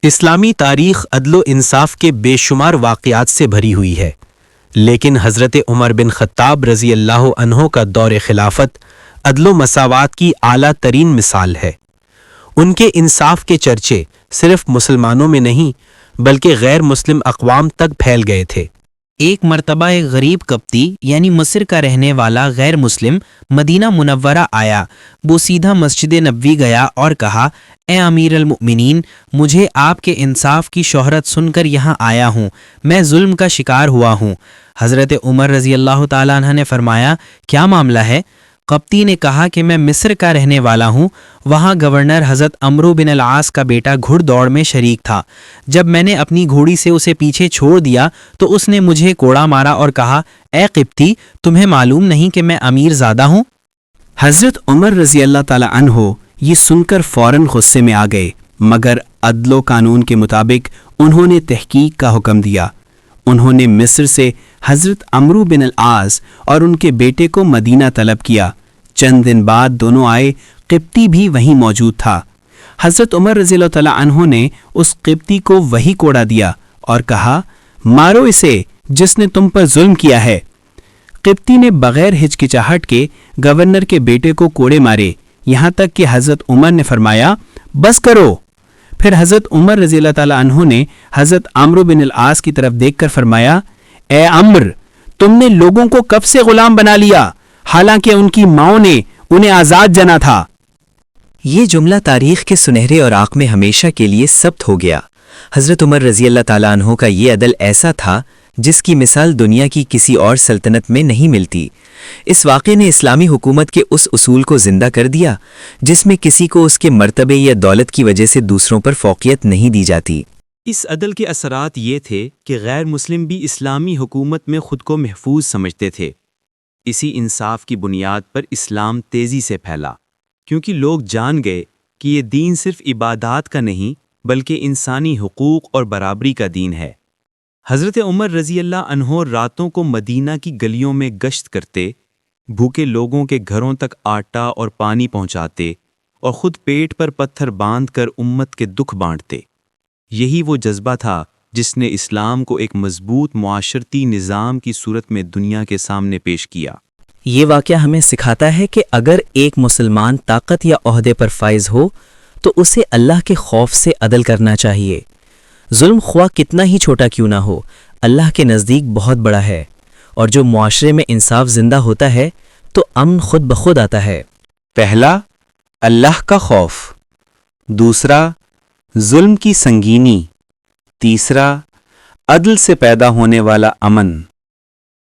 اسلامی تاریخ عدل و انصاف کے بے شمار واقعات سے بھری ہوئی ہے، لیکن حضرت عمر بن خطاب رضی اللہ عنہ کا دور خلافت عدل و مساوات کی اعلیٰ ترین مثال ہے۔ ان کے انصاف کے چرچے صرف مسلمانوں میں نہیں بلکہ غیر مسلم اقوام تک پھیل گئے تھے۔ ایک مرتبہ ایک غریب قبطی یعنی مصر کا رہنے والا غیر مسلم مدینہ منورہ آیا۔ وہ سیدھا مسجد نبوی گیا اور کہا، اے امیر المؤمنین، مجھے آپ کے انصاف کی شہرت سن کر یہاں آیا ہوں، میں ظلم کا شکار ہوا ہوں۔ حضرت عمر رضی اللہ تعالیٰ عنہ نے فرمایا، کیا معاملہ ہے؟ قبطی نے کہا کہ میں مصر کا رہنے والا ہوں، وہاں گورنر حضرت عمرو بن العاص کا بیٹا گھڑ دوڑ میں شریک تھا۔ جب میں نے اپنی گھوڑی سے اسے پیچھے چھوڑ دیا تو اس نے مجھے کوڑا مارا اور کہا، اے قبطی، تمہیں معلوم نہیں کہ میں امیر زادہ ہوں؟ حضرت عمر رضی اللہ تعالیٰ عنہ یہ سن کر فوراً غصے میں آ گئے، مگر عدل و قانون کے مطابق انہوں نے تحقیق کا حکم دیا۔ انہوں نے مصر سے حضرت عمرو بن العاص اور ان کے بیٹے کو مدینہ طلب کیا۔ چند دن بعد دونوں آئے، قبطی بھی وہیں موجود تھا۔ حضرت عمر رضی اللہ تعالیٰ عنہ نے اس قبطی کو وہی کوڑا دیا اور کہا، مارو اسے جس نے تم پر ظلم کیا ہے۔ قبطی نے بغیر ہچکچاہٹ کے گورنر کے بیٹے کو کوڑے مارے، یہاں تک کہ حضرت عمر نے فرمایا، بس کرو۔ پھر حضرت عمر رضی اللہ تعالیٰ عنہ نے حضرت عمرو بن العاص کی طرف دیکھ کر فرمایا، اے عمر، تم نے لوگوں کو کب سے غلام بنا لیا، حالانکہ ان کی ماؤں نے انہیں آزاد جنا تھا۔ یہ جملہ تاریخ کے سنہرے اوراق میں ہمیشہ کے لیے ثبت ہو گیا۔ حضرت عمر رضی اللہ تعالیٰ عنہ کا یہ عدل ایسا تھا جس کی مثال دنیا کی کسی اور سلطنت میں نہیں ملتی۔ اس واقعے نے اسلامی حکومت کے اس اصول کو زندہ کر دیا جس میں کسی کو اس کے مرتبے یا دولت کی وجہ سے دوسروں پر فوقیت نہیں دی جاتی۔ اس عدل کے اثرات یہ تھے کہ غیر مسلم بھی اسلامی حکومت میں خود کو محفوظ سمجھتے تھے۔ اسی انصاف کی بنیاد پر اسلام تیزی سے پھیلا، کیونکہ لوگ جان گئے کہ یہ دین صرف عبادات کا نہیں بلکہ انسانی حقوق اور برابری کا دین ہے۔ حضرت عمر رضی اللہ عنہ راتوں کو مدینہ کی گلیوں میں گشت کرتے، بھوکے لوگوں کے گھروں تک آٹا اور پانی پہنچاتے اور خود پیٹ پر پتھر باندھ کر امت کے دکھ بانٹتے۔ یہی وہ جذبہ تھا جس نے اسلام کو ایک مضبوط معاشرتی نظام کی صورت میں دنیا کے سامنے پیش کیا۔ یہ واقعہ ہمیں سکھاتا ہے کہ اگر ایک مسلمان طاقت یا عہدے پر فائز ہو تو اسے اللہ کے خوف سے عدل کرنا چاہیے۔ ظلم خواہ کتنا ہی چھوٹا کیوں نہ ہو، اللہ کے نزدیک بہت بڑا ہے، اور جو معاشرے میں انصاف زندہ ہوتا ہے تو امن خود بخود آتا ہے۔ پہلا، اللہ کا خوف۔ دوسرا، ظلم کی سنگینی۔ تیسرا، عدل سے پیدا ہونے والا امن۔